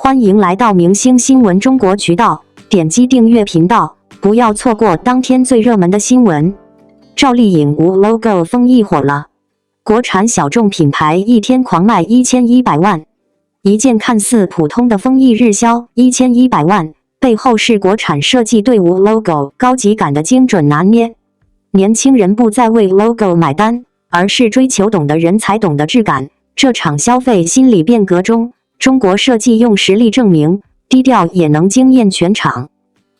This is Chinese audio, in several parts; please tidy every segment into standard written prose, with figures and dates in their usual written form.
欢迎来到明星新闻中国渠道，点击订阅频道，不要错过当天最热门的新闻。赵丽颖无 logo 风衣火了，国产小众品牌一天狂卖1100万，一件看似普通的风衣日销1100万，背后是国产设计对无 logo 高级感的精准拿捏。年轻人不再为 logo 买单，而是追求懂的人才懂的质感。这场消费心理变革中，中国设计用实力证明，低调也能惊艳全场。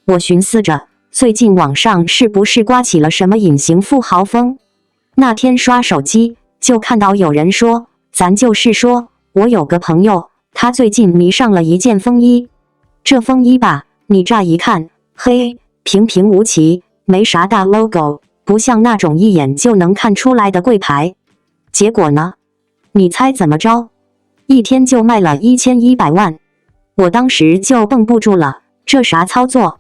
我寻思着，最近网上是不是刮起了什么隐形富豪风？那天刷手机，就看到有人说，咱就是说，我有个朋友，他最近迷上了一件风衣。这风衣吧，你乍一看，嘿，平平无奇，没啥大 logo， 不像那种一眼就能看出来的贵牌。结果呢？你猜怎么着？一天就卖了1100万，我当时就绷不住了，这啥操作？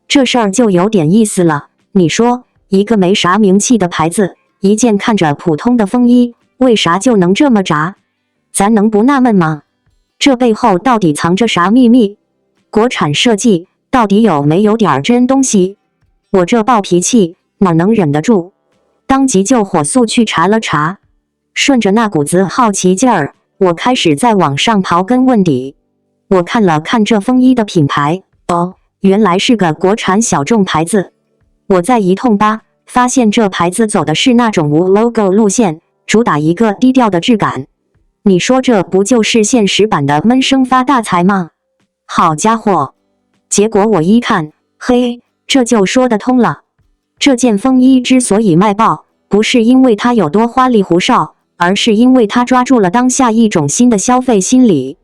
这事儿就有点意思了。你说，一个没啥名气的牌子，一件看着普通的风衣，为啥就能这么炸？咱能不纳闷吗？这背后到底藏着啥秘密？国产设计到底有没有点真东西？我这暴脾气哪能忍得住？当即就火速去查了查，顺着那股子好奇劲儿，我开始在网上刨根问底。我看了看这风衣的品牌，哦，原来是个国产小众牌子。我再一通扒，发现这牌子走的是那种无 logo 路线，主打一个低调的质感。你说这不就是现实版的闷声发大财吗？好家伙！结果我一看，嘿，这就说得通了。这件风衣之所以卖爆，不是因为它有多花里胡哨，而是因为它抓住了当下一种新的消费心理。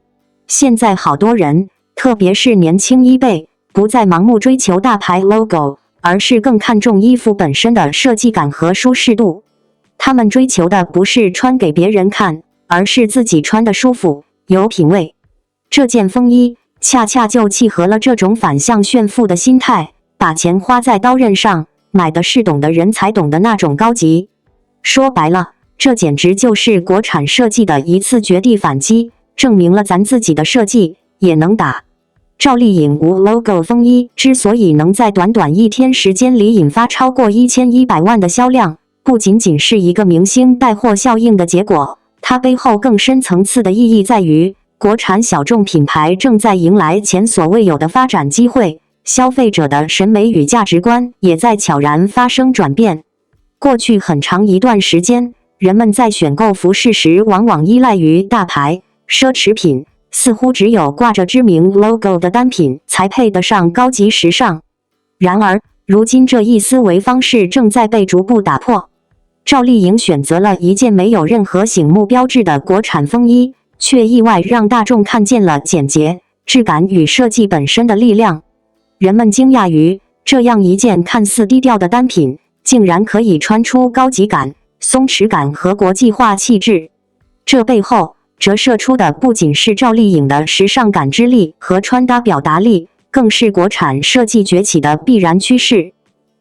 现在好多人，特别是年轻一辈，不再盲目追求大牌 logo， 而是更看重衣服本身的设计感和舒适度。他们追求的不是穿给别人看，而是自己穿的舒服、有品味。这件风衣恰恰就契合了这种反向炫富的心态，把钱花在刀刃上，买的是懂的人才懂的那种高级。说白了，这简直就是国产设计的一次绝地反击，证明了咱自己的设计也能打。赵丽颖无 logo 风衣之所以能在短短一天时间里引发超过1100万的销量，不仅仅是一个明星带货效应的结果，它背后更深层次的意义在于，国产小众品牌正在迎来前所未有的发展机会，消费者的审美与价值观也在悄然发生转变。过去很长一段时间，人们在选购服饰时往往依赖于大牌奢侈品，似乎只有挂着知名 logo 的单品才配得上高级时尚。然而，如今这一思维方式正在被逐步打破。赵丽颖选择了一件没有任何醒目标志的国产风衣，却意外让大众看见了简洁、质感与设计本身的力量。人们惊讶于这样一件看似低调的单品，竟然可以穿出高级感、松弛感和国际化气质。这背后折射出的不仅是赵丽颖的时尚感知力和穿搭表达力，更是国产设计崛起的必然趋势。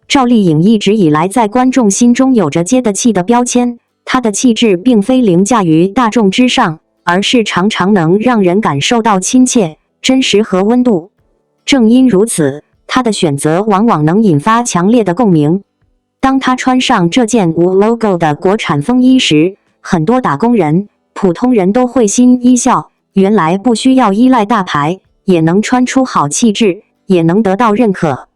赵丽颖一直以来在观众心中有着接地气的标签，她的气质并非凌驾于大众之上，而是常常能让人感受到亲切、真实和温度。正因如此，她的选择往往能引发强烈的共鸣。当她穿上这件无 logo 的国产风衣时，很多打工人、普通人都会心一笑，原来不需要依赖大牌，也能穿出好气质，也能得到认可。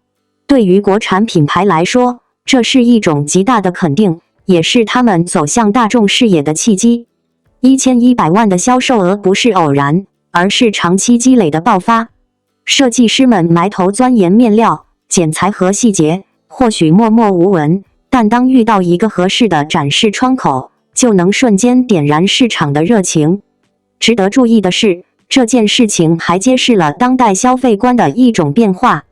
对于国产品牌来说，这是一种极大的肯定，也是他们走向大众视野的契机。1100万的销售额不是偶然，而是长期积累的爆发。设计师们埋头钻研面料、剪裁和细节，或许默默无闻，但当遇到一个合适的展示窗口，就能瞬间点燃市场的热情。值得注意的是，这件事情还揭示了当代消费观的一种变化。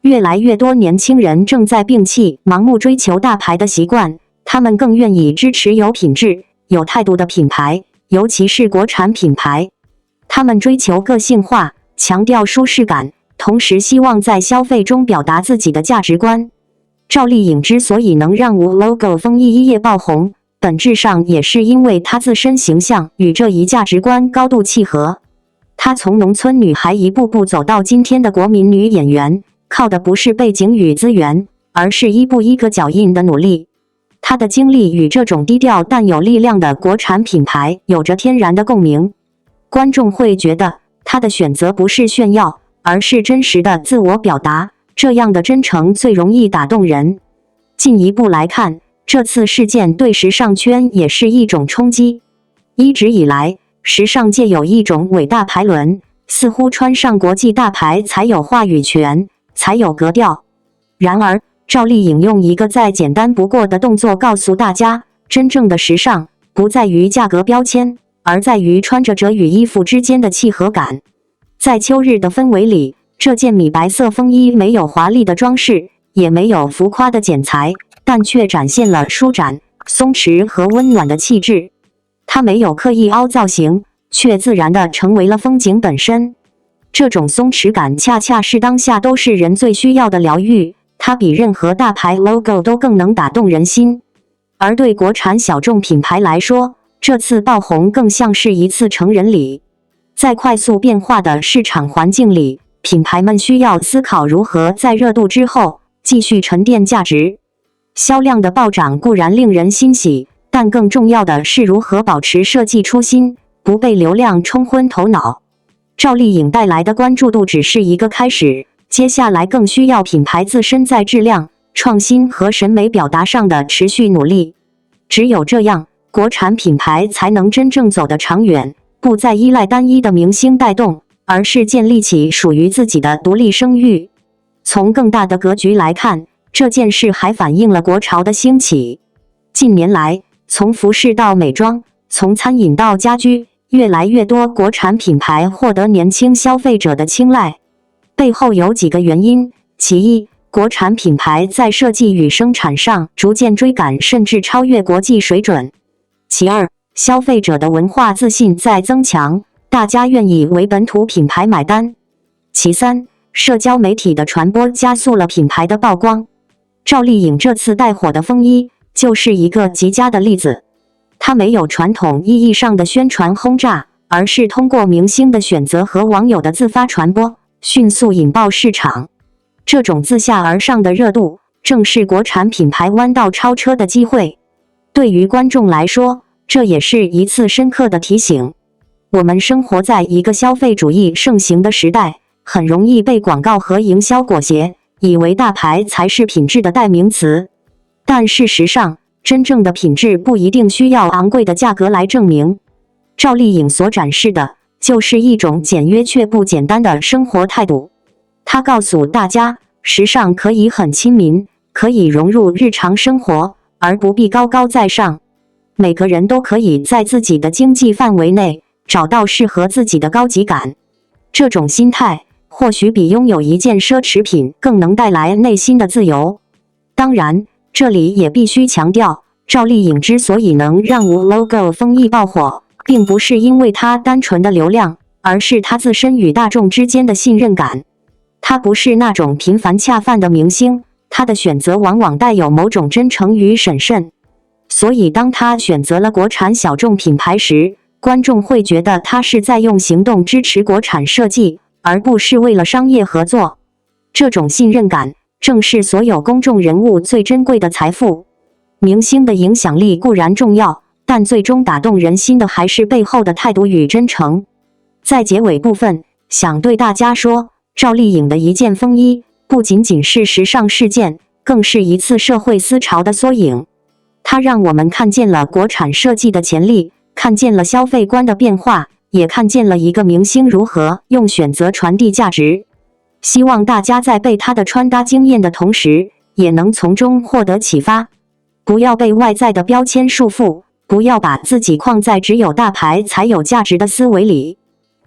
越来越多年轻人正在摒弃盲目追求大牌的习惯，他们更愿意支持有品质、有态度的品牌，尤其是国产品牌。他们追求个性化，强调舒适感，同时希望在消费中表达自己的价值观。赵丽颖之所以能让无 logo 风衣一夜爆红，本质上也是因为她自身形象与这一价值观高度契合。她从农村女孩一步步走到今天的国民女演员，靠的不是背景与资源，而是一步一个脚印的努力。她的经历与这种低调但有力量的国产品牌有着天然的共鸣。观众会觉得她的选择不是炫耀，而是真实的自我表达，这样的真诚最容易打动人。进一步来看，这次事件对时尚圈也是一种冲击。一直以来，时尚界有一种伟大牌轮，似乎穿上国际大牌才有话语权，才有格调。然而，赵丽颖用一个再简单不过的动作告诉大家，真正的时尚不在于价格标签，而在于穿着这与衣服之间的契合感。在秋日的氛围里，这件米白色风衣没有华丽的装饰，也没有浮夸的剪裁，但却展现了舒展、松弛和温暖的气质。它没有刻意凹造型，却自然地成为了风景本身。这种松弛感恰恰是当下都市人最需要的疗愈，它比任何大牌 logo 都更能打动人心。而对国产小众品牌来说，这次爆红更像是一次成人礼。在快速变化的市场环境里，品牌们需要思考如何在热度之后继续沉淀价值。销量的暴涨固然令人欣喜，但更重要的是如何保持设计初心，不被流量冲昏头脑。赵丽颖带来的关注度只是一个开始，接下来更需要品牌自身在质量、创新和审美表达上的持续努力。只有这样，国产品牌才能真正走得长远，不再依赖单一的明星带动，而是建立起属于自己的独立声誉。从更大的格局来看，这件事还反映了国潮的兴起。近年来，从服饰到美妆，从餐饮到家居，越来越多国产品牌获得年轻消费者的青睐。背后有几个原因：其一，国产品牌在设计与生产上逐渐追赶甚至超越国际水准；其二，消费者的文化自信在增强，大家愿意为本土品牌买单；其三，社交媒体的传播加速了品牌的曝光。赵丽颖这次带火的风衣就是一个极佳的例子。它没有传统意义上的宣传轰炸，而是通过明星的选择和网友的自发传播，迅速引爆市场。这种自下而上的热度，正是国产品牌弯道超车的机会。对于观众来说，这也是一次深刻的提醒。我们生活在一个消费主义盛行的时代，很容易被广告和营销裹挟，以为大牌才是品质的代名词。但事实上，真正的品质不一定需要昂贵的价格来证明。赵丽颖所展示的就是一种简约却不简单的生活态度。她告诉大家，时尚可以很亲民，可以融入日常生活，而不必高高在上。每个人都可以在自己的经济范围内找到适合自己的高级感。这种心态或许比拥有一件奢侈品更能带来内心的自由。当然，这里也必须强调，赵丽颖之所以能让无 logo 风衣爆火，并不是因为她单纯的流量，而是她自身与大众之间的信任感。她不是那种平凡恰饭的明星，她的选择往往带有某种真诚与审慎。所以当她选择了国产小众品牌时，观众会觉得她是在用行动支持国产设计，而不是为了商业合作。这种信任感正是所有公众人物最珍贵的财富。明星的影响力固然重要，但最终打动人心的还是背后的态度与真诚。在结尾部分，想对大家说，赵丽颖的一件风衣不仅仅是时尚事件，更是一次社会思潮的缩影。它让我们看见了国产设计的潜力，看见了消费观的变化，也看见了一个明星如何用选择传递价值。希望大家在被她的穿搭惊艳的同时，也能从中获得启发。不要被外在的标签束缚，不要把自己框在只有大牌才有价值的思维里。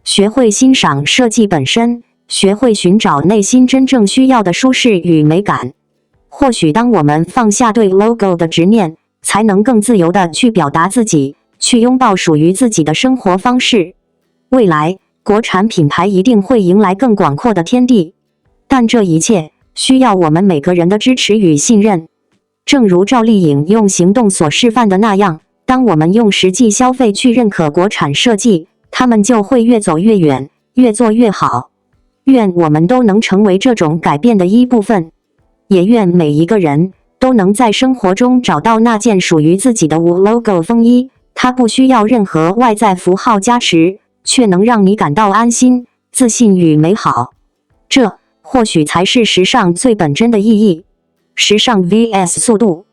学会欣赏设计本身，学会寻找内心真正需要的舒适与美感。或许当我们放下对 logo 的执念，才能更自由地去表达自己，去拥抱属于自己的生活方式。未来，国产品牌一定会迎来更广阔的天地，但这一切需要我们每个人的支持与信任。正如赵丽颖用行动所示范的那样，当我们用实际消费去认可国产设计，他们就会越走越远，越做越好。愿我们都能成为这种改变的一部分，也愿每一个人都能在生活中找到那件属于自己的无 logo 风衣，它不需要任何外在符号加持，却能让你感到安心、自信与美好。这或许才是时尚最本真的意义。时尚 vs 速度。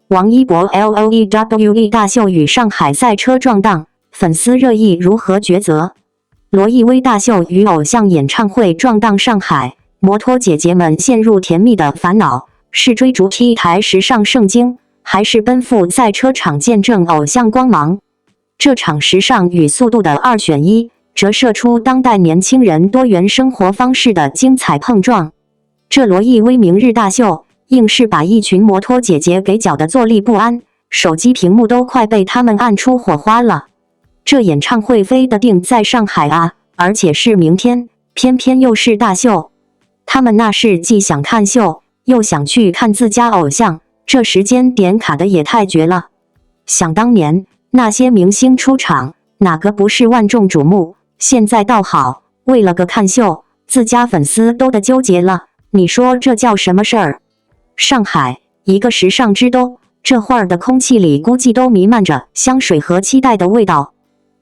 王一博 LOEWE 大秀与上海赛车撞档，粉丝热议如何抉择？罗意威大秀与偶像演唱会撞档上海，摩托姐姐们陷入甜蜜的烦恼，是追逐 T 台时尚圣经，还是奔赴赛车场见证偶像光芒？这场时尚与速度的2选1，折射出当代年轻人多元生活方式的精彩碰撞。这罗意威明日大秀，硬是把一群摩托姐姐给搅得坐立不安，手机屏幕都快被他们按出火花了。这演唱会非得定在上海啊，而且是明天，偏偏又是大秀。他们那是既想看秀，又想去看自家偶像，这时间点卡的也太绝了。想当年，那些明星出场，哪个不是万众瞩目？现在倒好，为了个看秀，自家粉丝都得纠结了。你说这叫什么事儿？上海，一个时尚之都，这会儿的空气里估计都弥漫着香水和期待的味道。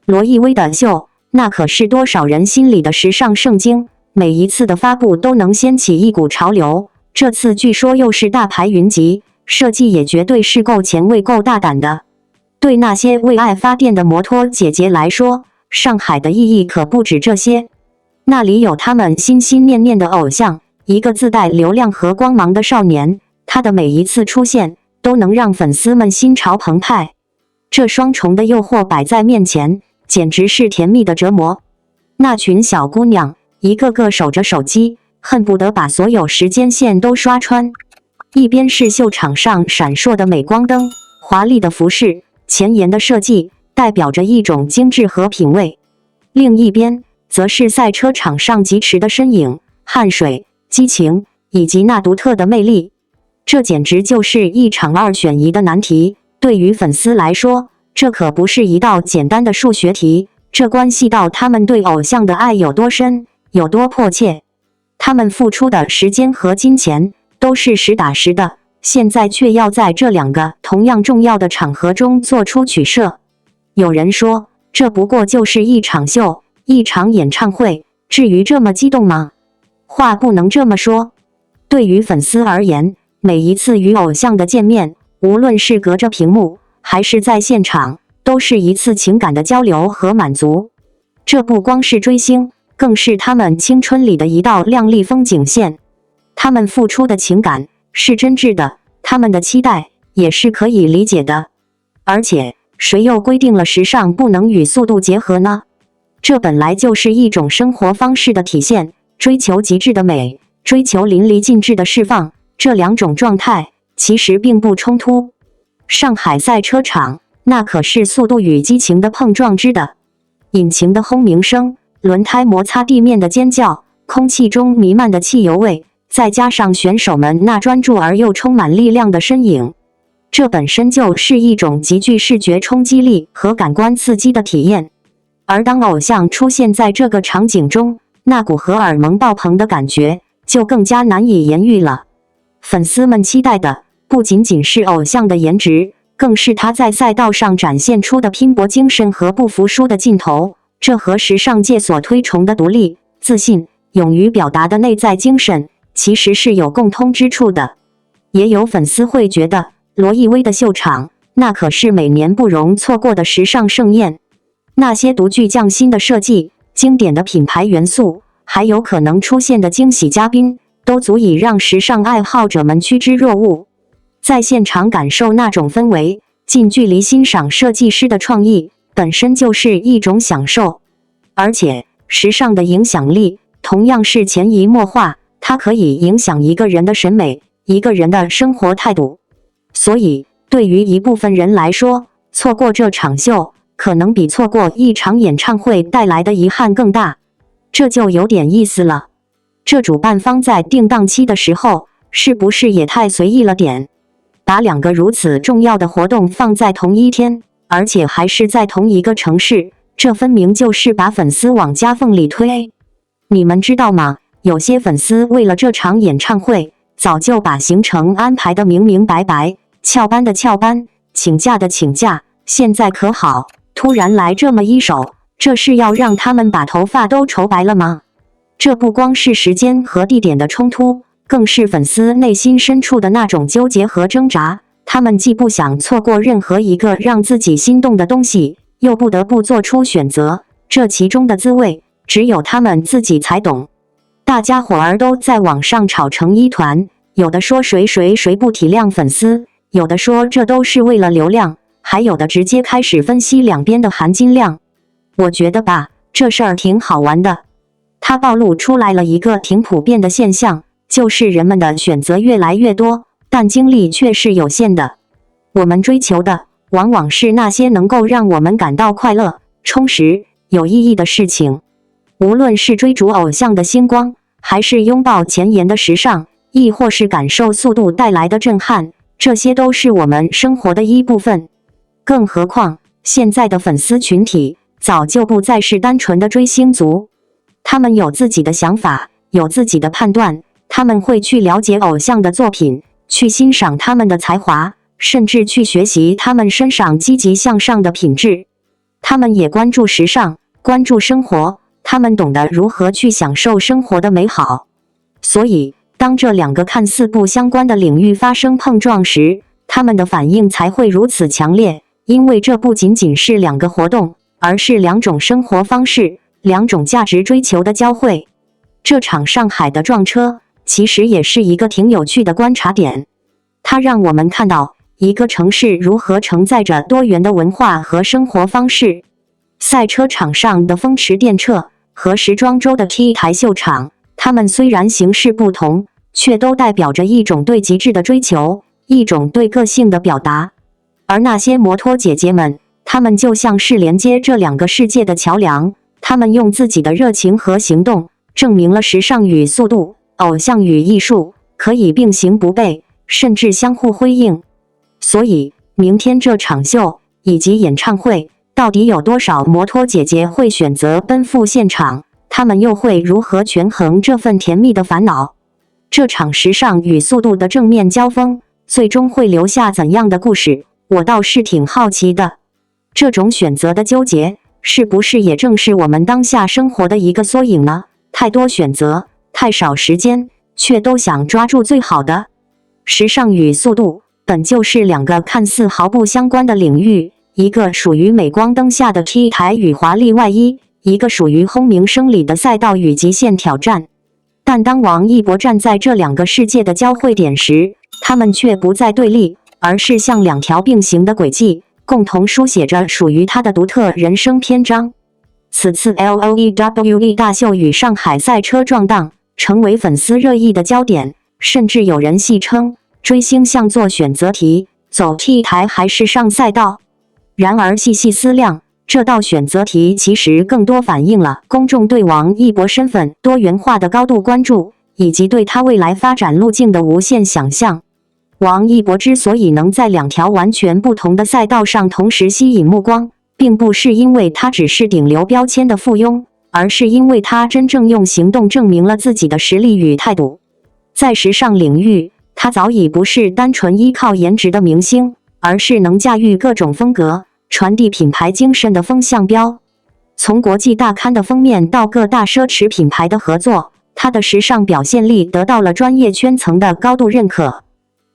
罗意威的秀，那可是多少人心里的时尚圣经，每一次的发布都能掀起一股潮流。这次据说又是大牌云集，设计也绝对是够前卫、够大胆的。对那些为爱发电的摩托姐姐来说，上海的意义可不止这些。那里有他们心心念念的偶像，一个自带流量和光芒的少年，他的每一次出现都能让粉丝们心潮澎湃。这双重的诱惑摆在面前，简直是甜蜜的折磨。那群小姑娘一个个守着手机，恨不得把所有时间线都刷穿。一边是秀场上闪烁的镁光灯，华丽的服饰，前沿的设计，代表着一种精致和品味。另一边则是赛车场上疾驰的身影，汗水、激情以及那独特的魅力。这简直就是一场2选1的难题。对于粉丝来说，这可不是一道简单的数学题，这关系到他们对偶像的爱有多深，有多迫切。他们付出的时间和金钱都是实打实的，现在却要在这2个同样重要的场合中做出取舍。有人说，这不过就是一场秀，一场演唱会，至于这么激动吗？话不能这么说。对于粉丝而言，每一次与偶像的见面，无论是隔着屏幕，还是在现场，都是一次情感的交流和满足。这不光是追星，更是他们青春里的一道亮丽风景线。他们付出的情感是真挚的，他们的期待也是可以理解的。而且，谁又规定了时尚不能与速度结合呢？这本来就是一种生活方式的体现，追求极致的美，追求淋漓尽致的释放，这2种状态其实并不冲突。上海赛车场，那可是速度与激情的碰撞之的。引擎的轰鸣声，轮胎摩擦地面的尖叫，空气中弥漫的汽油味，再加上选手们那专注而又充满力量的身影，这本身就是一种极具视觉冲击力和感官刺激的体验。而当偶像出现在这个场景中，那股荷尔蒙爆棚的感觉就更加难以言喻了。粉丝们期待的不仅仅是偶像的颜值，更是他在赛道上展现出的拼搏精神和不服输的劲头。这和时尚界所推崇的独立、自信、勇于表达的内在精神，其实是有共通之处的。也有粉丝会觉得，罗意威的秀场，那可是每年不容错过的时尚盛宴。那些独具匠心的设计、经典的品牌元素，还有可能出现的惊喜嘉宾，都足以让时尚爱好者们趋之若鹜。在现场感受那种氛围，近距离欣赏设计师的创意，本身就是一种享受。而且，时尚的影响力同样是潜移默化，它可以影响一个人的审美，一个人的生活态度。所以，对于一部分人来说，错过这场秀，可能比错过一场演唱会带来的遗憾更大。这就有点意思了。这主办方在定档期的时候，是不是也太随意了点？把2个如此重要的活动放在同一天，而且还是在同一个城市，这分明就是把粉丝往夹缝里推。你们知道吗？有些粉丝为了这场演唱会，早就把行程安排得明明白白，翘班的翘班，请假的请假。现在可好，突然来这么一手，这是要让他们把头发都愁白了吗？这不光是时间和地点的冲突，更是粉丝内心深处的那种纠结和挣扎。他们既不想错过任何一个让自己心动的东西，又不得不做出选择，这其中的滋味，只有他们自己才懂。大家伙儿都在网上吵成一团，有的说谁不体谅粉丝，有的说这都是为了流量，还有的直接开始分析两边的含金量。我觉得吧，这事儿挺好玩的。它暴露出来了一个挺普遍的现象，就是人们的选择越来越多，但精力却是有限的。我们追求的往往是那些能够让我们感到快乐、充实、有意义的事情。无论是追逐偶像的星光，还是拥抱前沿的时尚，亦或是感受速度带来的震撼，这些都是我们生活的一部分。更何况，现在的粉丝群体早就不再是单纯的追星族，他们有自己的想法，有自己的判断，他们会去了解偶像的作品，去欣赏他们的才华，甚至去学习他们身上积极向上的品质。他们也关注时尚，关注生活，他们懂得如何去享受生活的美好。所以，当这两个看似不相关的领域发生碰撞时，他们的反应才会如此强烈，因为这不仅仅是两个活动，而是两种生活方式，两种价值追求的交汇。这场上海的撞车，其实也是一个挺有趣的观察点。它让我们看到一个城市如何承载着多元的文化和生活方式。赛车场上的风驰电掣和时装周的 T 台秀场，它们虽然形式不同，却都代表着一种对极致的追求，一种对个性的表达。而那些摩托姐姐们，她们就像是连接这两个世界的桥梁，她们用自己的热情和行动，证明了时尚与速度，偶像与艺术可以并行不悖，甚至相互辉映。所以，明天这场秀以及演唱会，到底有多少摩托姐姐会选择奔赴现场？她们又会如何权衡这份甜蜜的烦恼？这场时尚与速度的正面交锋，最终会留下怎样的故事？我倒是挺好奇的。这种选择的纠结，是不是也正是我们当下生活的一个缩影呢？太多选择，太少时间，却都想抓住最好的。时尚与速度本就是两个看似毫不相关的领域，一个属于镁光灯下的 T 台与华丽外衣，一个属于轰鸣声里的赛道与极限挑战。但当王一博站在这两个世界的交汇点时，他们却不再对立，而是像两条并行的轨迹，共同书写着属于他的独特人生篇章。此次 LOEWE 大秀与上海赛车撞档，成为粉丝热议的焦点，甚至有人戏称追星像做选择题，走 T 台还是上赛道。然而细细思量，这道选择题其实更多反映了公众对王一博身份多元化的高度关注，以及对他未来发展路径的无限想象。王一博之所以能在两条完全不同的赛道上同时吸引目光，并不是因为他只是顶流标签的附庸，而是因为他真正用行动证明了自己的实力与态度。在时尚领域，他早已不是单纯依靠颜值的明星，而是能驾驭各种风格，传递品牌精神的风向标。从国际大刊的封面到各大奢侈品牌的合作，他的时尚表现力得到了专业圈层的高度认可。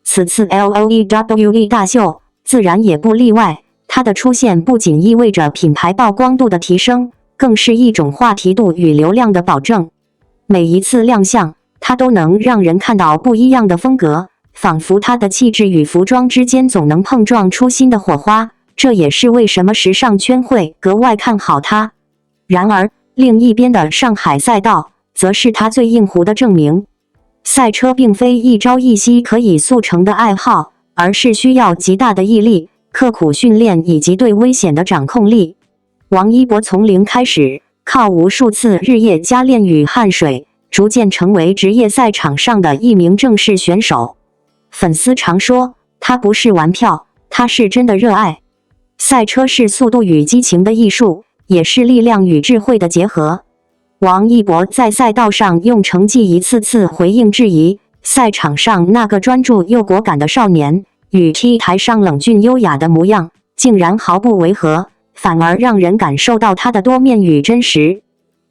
此次 LOEWE 大秀自然也不例外，它的出现不仅意味着品牌曝光度的提升，更是一种话题度与流量的保证。每一次亮相，它都能让人看到不一样的风格，仿佛它的气质与服装之间总能碰撞出新的火花，这也是为什么时尚圈会格外看好它。然而，另一边的上海赛道，则是它最硬核的证明。赛车并非一朝一夕可以速成的爱好，而是需要极大的毅力、刻苦训练以及对危险的掌控力。王一博从零开始，靠无数次日夜加练与汗水，逐渐成为职业赛场上的一名正式选手。粉丝常说，他不是玩票，他是真的热爱。赛车是速度与激情的艺术，也是力量与智慧的结合。王一博在赛道上用成绩一次次回应质疑，赛场上那个专注又果敢的少年，与 T 台上冷峻优雅的模样，竟然毫不违和，反而让人感受到他的多面与真实。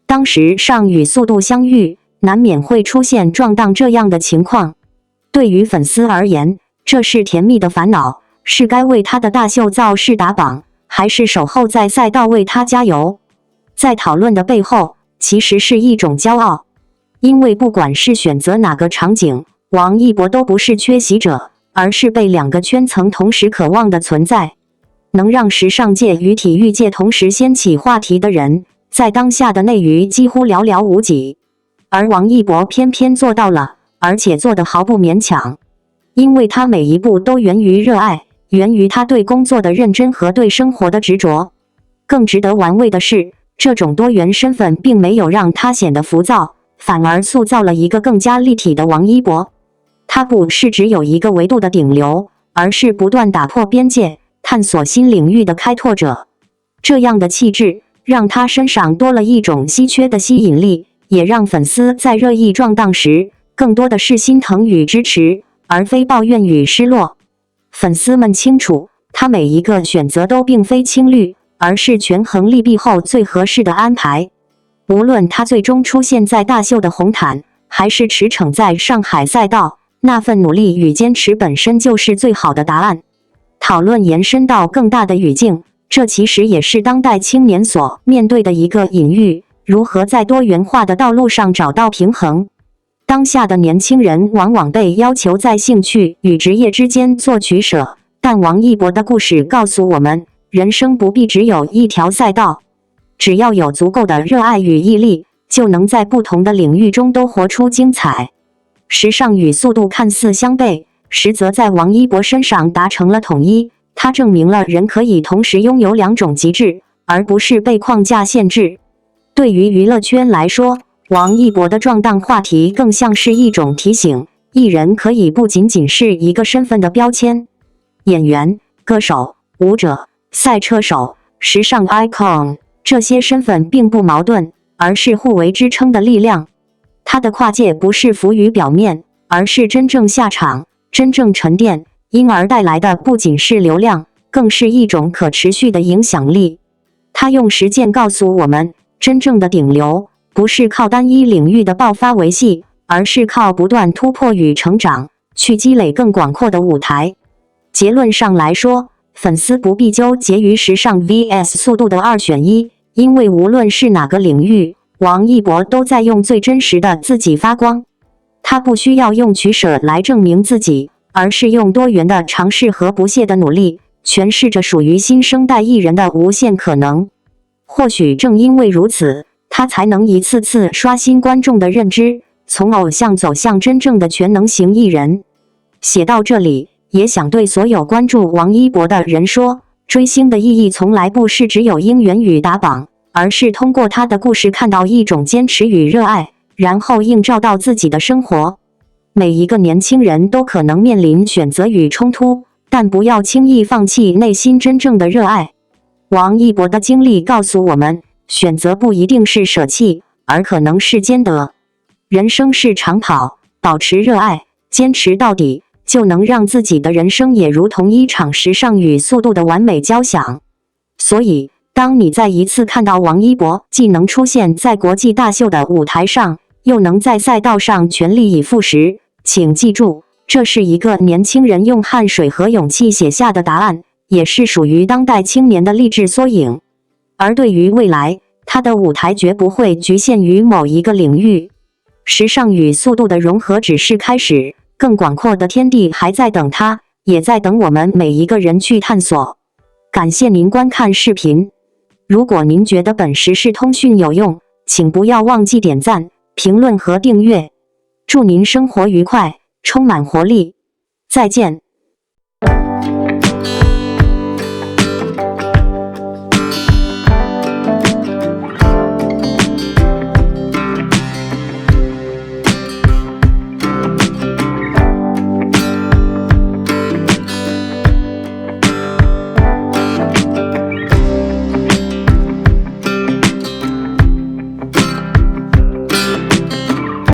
当时上与速度相遇，难免会出现撞档这样的情况。对于粉丝而言，这是甜蜜的烦恼，是该为他的大秀造势打榜，还是守候在赛道为他加油？在讨论的背后，其实是一种骄傲。因为不管是选择哪个场景，王一博都不是缺席者，而是被两个圈层同时渴望的存在。能让时尚界与体育界同时掀起话题的人，在当下的内娱几乎寥寥无几。而王一博偏偏做到了，而且做得毫不勉强。因为他每一步都源于热爱，源于他对工作的认真和对生活的执着。更值得玩味的是，这种多元身份并没有让他显得浮躁，反而塑造了一个更加立体的王一博。他不是只有一个维度的顶流，而是不断打破边界，探索新领域的开拓者。这样的气质，让他身上多了一种稀缺的吸引力，也让粉丝在热议撞档时，更多的是心疼与支持，而非抱怨与失落。粉丝们清楚，他每一个选择都并非青绿，而是权衡利弊后最合适的安排。无论他最终出现在大秀的红毯，还是驰骋在上海赛道，那份努力与坚持本身就是最好的答案。讨论延伸到更大的语境，这其实也是当代青年所面对的一个隐喻：如何在多元化的道路上找到平衡。当下的年轻人往往被要求在兴趣与职业之间做取舍，但王一博的故事告诉我们，人生不必只有一条赛道，只要有足够的热爱与毅力，就能在不同的领域中都活出精彩。时尚与速度看似相悖，实则在王一博身上达成了统一。他证明了人可以同时拥有两种极致，而不是被框架限制。对于娱乐圈来说，王一博的撞档话题更像是一种提醒，艺人可以不仅仅是一个身份的标签。演员、歌手、舞者、赛车手、时尚 icon， 这些身份并不矛盾，而是互为支撑的力量。他的跨界不是浮于表面，而是真正下场，真正沉淀，因而带来的不仅是流量，更是一种可持续的影响力。他用实践告诉我们，真正的顶流不是靠单一领域的爆发维系，而是靠不断突破与成长，去积累更广阔的舞台。结论上来说，粉丝不必纠结于时尚 vs 速度的二选一，因为无论是哪个领域，王一博都在用最真实的自己发光。他不需要用取舍来证明自己，而是用多元的尝试和不懈的努力，诠释着属于新生代艺人的无限可能。或许正因为如此，他才能一次次刷新观众的认知，从偶像走向真正的全能型艺人。写到这里，也想对所有关注王一博的人说，追星的意义从来不是只有应援与打榜，而是通过他的故事看到一种坚持与热爱，然后映照到自己的生活。每一个年轻人都可能面临选择与冲突，但不要轻易放弃内心真正的热爱。王一博的经历告诉我们，选择不一定是舍弃，而可能是兼得。人生是长跑，保持热爱，坚持到底，就能让自己的人生也如同一场时尚与速度的完美交响。所以，当你再一次看到王一博既能出现在国际大秀的舞台上，又能在赛道上全力以赴时，请记住，这是一个年轻人用汗水和勇气写下的答案，也是属于当代青年的励志缩影。而对于未来，他的舞台绝不会局限于某一个领域。时尚与速度的融合只是开始，更广阔的天地还在等他，也在等我们每一个人去探索。感谢您观看视频。如果您觉得本时事通讯有用，请不要忘记点赞、评论和订阅。祝您生活愉快，充满活力。再见。